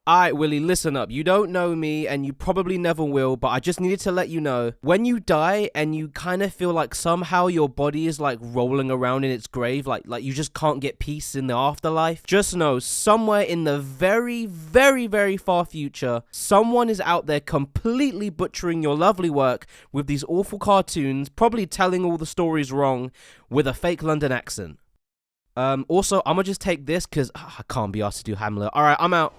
Alright, Willie, listen up. You don't know me, and you probably never will, but I just needed to let you know. When you die, and you kind of feel like somehow your body is like rolling around in its grave, like you just can't get peace in the afterlife, just know, somewhere in the very, very, very far future, someone is out there completely butchering your lovely work with these awful cartoons, probably telling all the stories wrong, with a fake London accent. Also, I'm gonna just take this, because I can't be asked to do Hamlet. Alright, I'm out.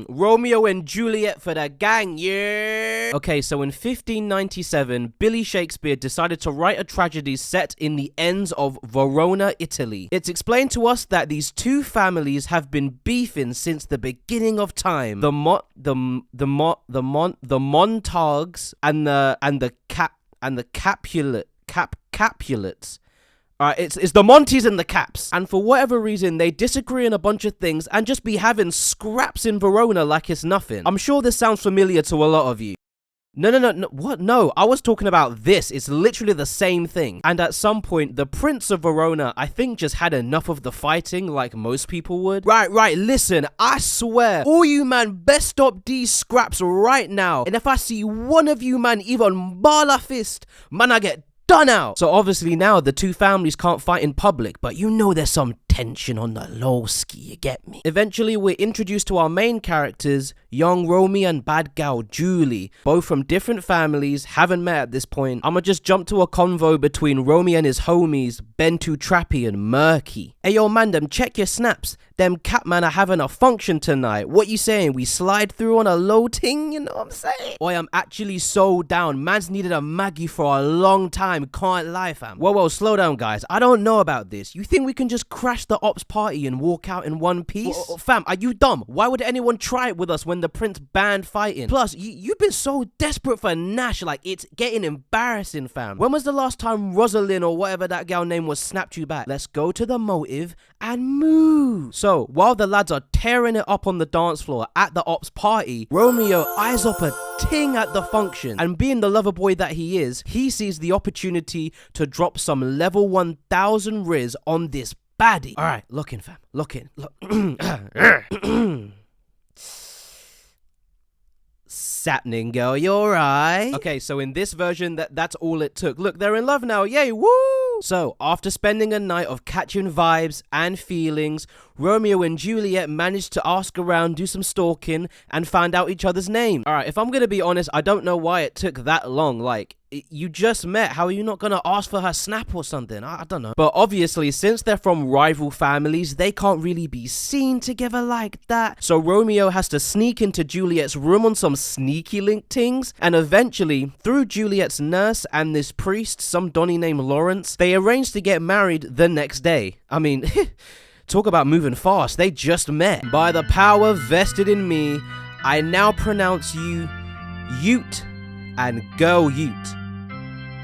Romeo and Juliet for the gang, yeah! Okay, so in 1597, Billy Shakespeare decided to write a tragedy set in the ends of Verona, Italy. It's explained to us that these two families have been beefing since the beginning of time. The Montagues and the Capulets. It's the Monties and the Caps. And for whatever reason, they disagree on a bunch of things and just be having scraps in Verona like it's nothing. I'm sure this sounds familiar to a lot of you. No, what? No, I was talking about this. It's literally the same thing. And at some point, the Prince of Verona, I think, just had enough of the fighting like most people would. Right, listen, I swear, all you man best stop these scraps right now. And if I see one of you man even ball a fist, man, I get done out. So obviously now the two families can't fight in public, but you know there's some tension on the low ski, you get me? Eventually we're introduced to our main characters, young Romeo and bad gal Julie, both from different families, haven't met at this point. I'ma just jump to a convo between Romeo and his homies, Ben Too Trappy and Murky. Hey yo man, them check your snaps. Them cat man are having a function tonight. What you saying? We slide through on a low ting, you know what I'm saying? Boy, I'm actually so down. Man's needed a Maggie for a long time. Can't lie, fam. Whoa, slow down, guys. I don't know about this. You think we can just crash the ops party and walk out in one piece? Fam, are you dumb? Why would anyone try it with us when the prince banned fighting? Plus, you've been so desperate for Nash, like it's getting embarrassing, fam. When was the last time Rosalind or whatever that gal name was snapped you back? Let's go to the motive and move. So, while the lads are tearing it up on the dance floor at the ops party, Romeo eyes up a ting at the function, and being the lover boy that he is, he sees the opportunity to drop some level 1000 riz on this baddie. Alright, look in, fam. Look in. Sapning girl, you're right. Okay, so in this version, that's all it took. Look, they're in love now. Yay, woo! So, after spending a night of catching vibes and feelings, Romeo and Juliet managed to ask around, do some stalking, and find out each other's names. Alright, if I'm gonna be honest, I don't know why it took that long. Like, you just met. How are you not gonna ask for her snap or something? I don't know. But obviously, since they're from rival families, they can't really be seen together like that. So Romeo has to sneak into Juliet's room on some sneaky link things. And eventually, through Juliet's nurse and this priest, some Donny named Lawrence, they arranged to get married the next day. I mean, talk about moving fast. They just met. By the power vested in me, I now pronounce you Ute and Girl Ute.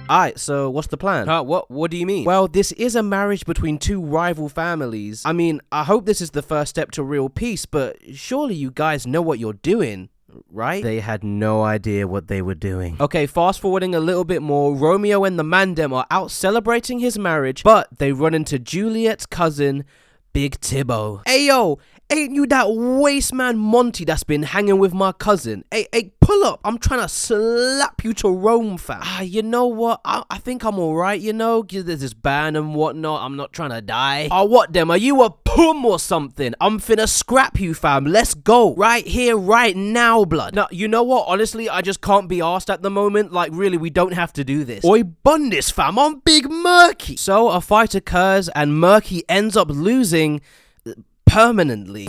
Alright, so what's the plan? What do you mean? Well, this is a marriage between two rival families. I mean, I hope this is the first step to real peace, but surely you guys know what you're doing, right? They had no idea what they were doing. Okay, fast forwarding a little bit more, Romeo and the Mandem are out celebrating his marriage, but they run into Juliet's cousin, Big Tibbo. Hey yo, ain't you that waste man Monty that's been hanging with my cousin? Hey, pull up. I'm trying to slap you to Rome, fam. You know what? I think I'm alright, you know? There's this ban and whatnot. I'm not trying to die. What them? Are you a pum or something? I'm finna scrap you, fam. Let's go. Right here, right now, blood. Now, you know what? Honestly, I just can't be arsed at the moment. Like, really, we don't have to do this. Oi, bun this, fam. I'm Big Murky. So, a fight occurs and Murky ends up losing permanently.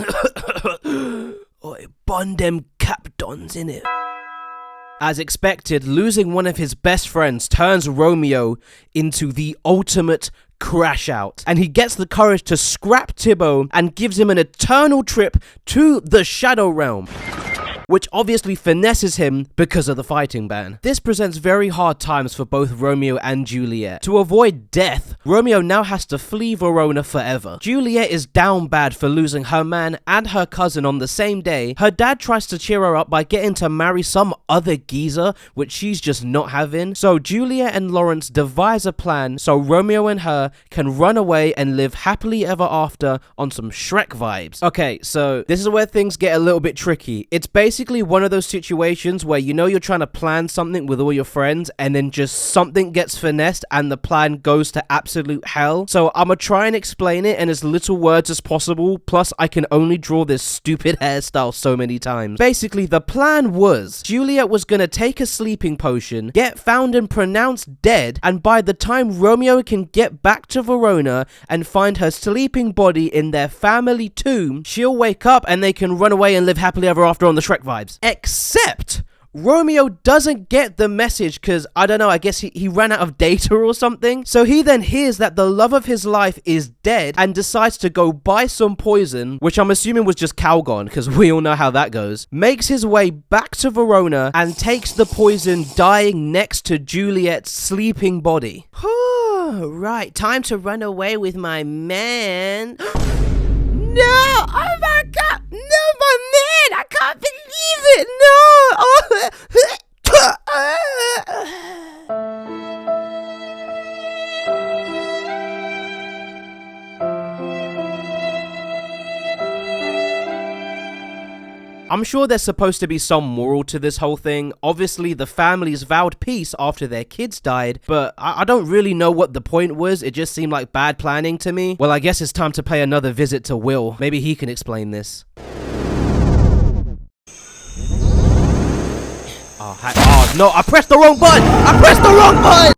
Oi, bun them capdons, innit? As expected, losing one of his best friends turns Romeo into the ultimate crash out, and he gets the courage to scrap Tibbo and gives him an eternal trip to the Shadow Realm, which obviously finesses him because of the fighting ban. This presents very hard times for both Romeo and Juliet. To avoid death, Romeo now has to flee Verona forever. Juliet is down bad for losing her man and her cousin on the same day. Her dad tries to cheer her up by getting to marry some other geezer, which she's just not having. So Juliet and Lawrence devise a plan so Romeo and her can run away and live happily ever after on some Shrek vibes. Okay, so this is where things get a little bit tricky. It's basically one of those situations where you know you're trying to plan something with all your friends and then just something gets finessed and the plan goes to absolute hell. So I'm gonna try and explain it in as little words as possible, plus I can only draw this stupid hairstyle so many times. Basically, the plan was Juliet was gonna take a sleeping potion, get found and pronounced dead, and by the time Romeo can get back to Verona and find her sleeping body in their family tomb, she'll wake up and they can run away and live happily ever after on the Shrek vibes. Except Romeo doesn't get the message because, I don't know, I guess he ran out of data or something. So he then hears that the love of his life is dead and decides to go buy some poison, which I'm assuming was just Calgon because we all know how that goes. Makes his way back to Verona and takes the poison, dying next to Juliet's sleeping body. Right, time to run away with my man. No! Oh my god! No, my man! I can't believe it! No! I'm sure there's supposed to be some moral to this whole thing. Obviously, the families vowed peace after their kids died, but I don't really know what the point was. It just seemed like bad planning to me. Well, I guess it's time to pay another visit to Will. Maybe he can explain this. Oh no, I pressed the wrong button! I pressed the wrong button!